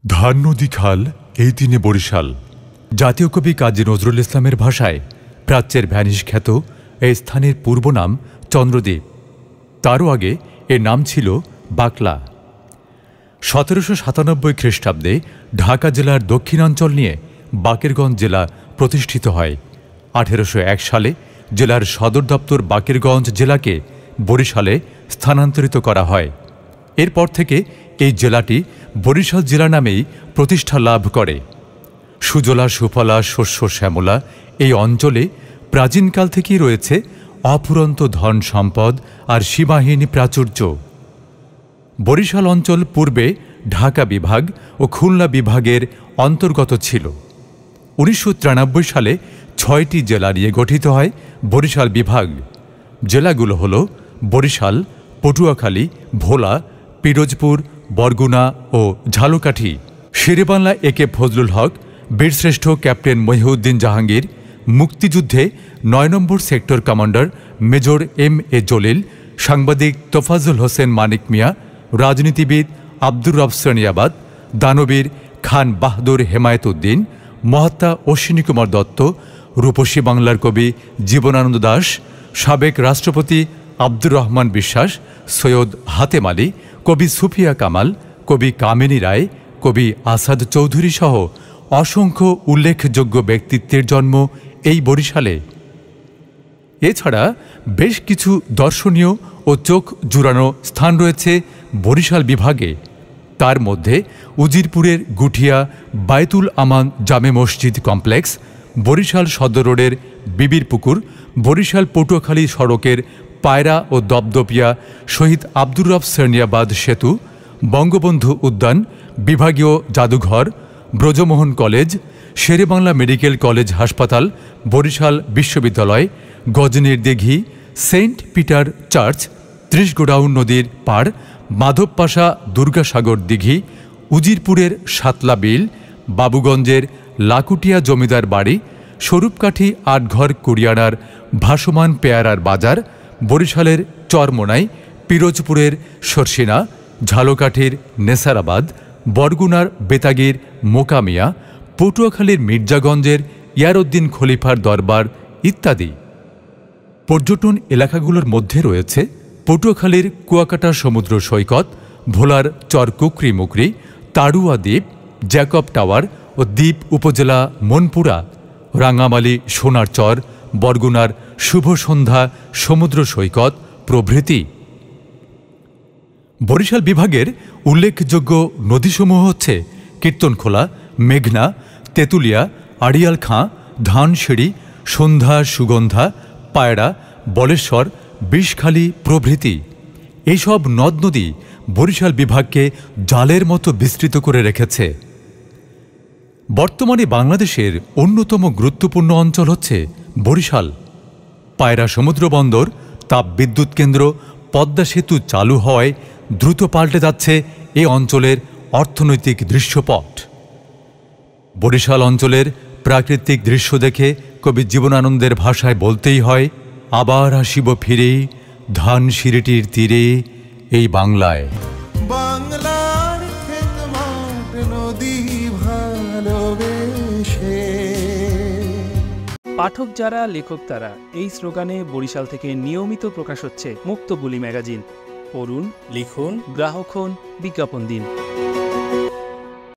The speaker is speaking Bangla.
ধান নদী খাল এই দিনে বরিশাল। জাতীয় কবি কাজী নজরুল ইসলামের ভাষায় প্রাচ্যের ভ্যানিশ খ্যাত এই স্থানের পূর্ব নাম চন্দ্রদ্বীপ। তারও আগে এর নাম ছিল বাকলা। 1797 খ্রিস্টাব্দে ঢাকা জেলার দক্ষিণাঞ্চল নিয়ে বাকেরগঞ্জ জেলা প্রতিষ্ঠিত হয়। 1801 সালে জেলার সদর দপ্তর বাকেরগঞ্জ জেলাকে বরিশালে স্থানান্তরিত করা হয়। এরপর থেকে এই জেলাটি বরিশাল জেলা নামেই প্রতিষ্ঠা লাভ করে। সুজলা সুফলা শস্য শ্যামলা এই অঞ্চলে প্রাচীনকাল থেকেই রয়েছে অফুরন্ত ধন সম্পদ আর সীমাহীন প্রাচুর্য। বরিশাল অঞ্চল পূর্বে ঢাকা বিভাগ ও খুলনা বিভাগের অন্তর্গত ছিল। 1993 সালে 6টি জেলা নিয়ে গঠিত হয় বরিশাল বিভাগ। জেলাগুলো হল বরিশাল, পটুয়াখালী, ভোলা, পিরোজপুর, বরগুনা ও ঝালকাঠি। শেরেবাংলা একে ফজলুল হক, বীরশ্রেষ্ঠ ক্যাপ্টেন মহিউদ্দিন জাহাঙ্গীর, মুক্তিযুদ্ধে 9 নম্বর sector commander major M.A. Jalil, সাংবাদিক তোফাজ্জল হোসেন মানিক মিয়া, রাজনীতিবিদ আব্দুর রব শ্রেণিয়াবাদ, দানবীর খান বাহাদুর হেমায়েতউদ্দিন, মহাত্মা অশ্বিনী কুমার দত্ত, রূপসী বাংলার কবি জীবনানন্দ দাশ, সাবেক রাষ্ট্রপতি আব্দুর রহমান বিশ্বাস, সৈয়দ হাতেম আলী, কবি সুফিয়া কামাল, কবি কামিনী রায়, কবি আসাদ চৌধুরী সহ অসংখ্য উল্লেখযোগ্য ব্যক্তিত্বের জন্ম এই বরিশালে। এছাড়া বেশ কিছু দর্শনীয় ও চোখ জুড়ানো স্থান রয়েছে বরিশাল বিভাগে। তার মধ্যে উজিরপুরের গুঠিয়া বায়তুল আমান জামে মসজিদ কমপ্লেক্স, বরিশাল সদর রোডের বিবির পুকুর, বরিশাল পটুয়াখালী সড়কের পায়রা ও দপদপিয়া শহীদ আব্দুর রব শ্রেণিয়াবাদ সেতু, বঙ্গবন্ধু উদ্যান, বিভাগীয় জাদুঘর, Brajamohan college, Sher-e-Bangla medical college হাসপাতাল, বরিশাল বিশ্ববিদ্যালয়, গজনীর দিঘি, সেন্ট পিটার চার্চ, 30 গোডাউন নদীর পাড়, মাধবপাশা দুর্গাসাগর দিঘি, উজিরপুরের সাতলা বিল, বাবুগঞ্জের লাকুটিয়া জমিদার বাড়ি, স্বরূপকাঠি আটঘর কুড়িয়ানার ভাসমান পেয়ারার বাজার, বরিশালের চরমোনাই, পিরোজপুরের সরসিনা, ঝালকাঠির নেসারাবাদ, বরগুনার বেতাগীর মোকামিয়া, পটুয়াখালীর মির্জাগঞ্জের ইয়ারউদ্দিন খলিফার দরবার ইত্যাদি। পর্যটন এলাকাগুলোর মধ্যে রয়েছে পটুয়াখালীর কুয়াকাটা সমুদ্র সৈকত, ভোলার চর কুকরি মুকরি, তাড়ুয়া দ্বীপ, জ্যাকব টাওয়ার ও দ্বীপ উপজেলা মনপুরা, রাঙামালি সোনার চর, বরগুনার শুভ সন্ধ্যা সমুদ্র সৈকত প্রভৃতি। বরিশাল বিভাগের উল্লেখযোগ্য নদীসমূহ হচ্ছে কীর্তনখোলা, মেঘনা, তেঁতুলিয়া, আড়িয়াল খাঁ, ধানসিঁড়ি, সন্ধ্যা, সুগন্ধা, পায়রা, বলেশ্বর, বিষখালী প্রভৃতি। এইসব নদ নদী বরিশাল বিভাগকে জালের মতো বিস্তৃত করে রেখেছে। বর্তমানে বাংলাদেশের অন্যতম গুরুত্বপূর্ণ অঞ্চল হচ্ছে বরিশাল। পায়রা সমুদ্র বন্দর, তাপবিদ্যুৎ কেন্দ্র, পদ্মা সেতু চালু হওয়ায় দ্রুত পাল্টে যাচ্ছে এ অঞ্চলের অর্থনৈতিক দৃশ্যপট। বরিশাল অঞ্চলের প্রাকৃতিক দৃশ্য দেখে কবি জীবনানন্দের ভাষায় বলতেই হয়, আবার আসিব ফিরে ধানসিঁড়িটির তীরে এই বাংলায়। বাংলার ক্ষেত মাঠ নদী ভালোবেসে। পাঠক যারা লেখক তারা, এই স্লোগানে বরিশাল থেকে নিয়মিত প্রকাশ হচ্ছে মুক্তবুলি ম্যাগাজিন। পড়ুন, লিখুন, গ্রাহক হন, বিজ্ঞাপন দিন।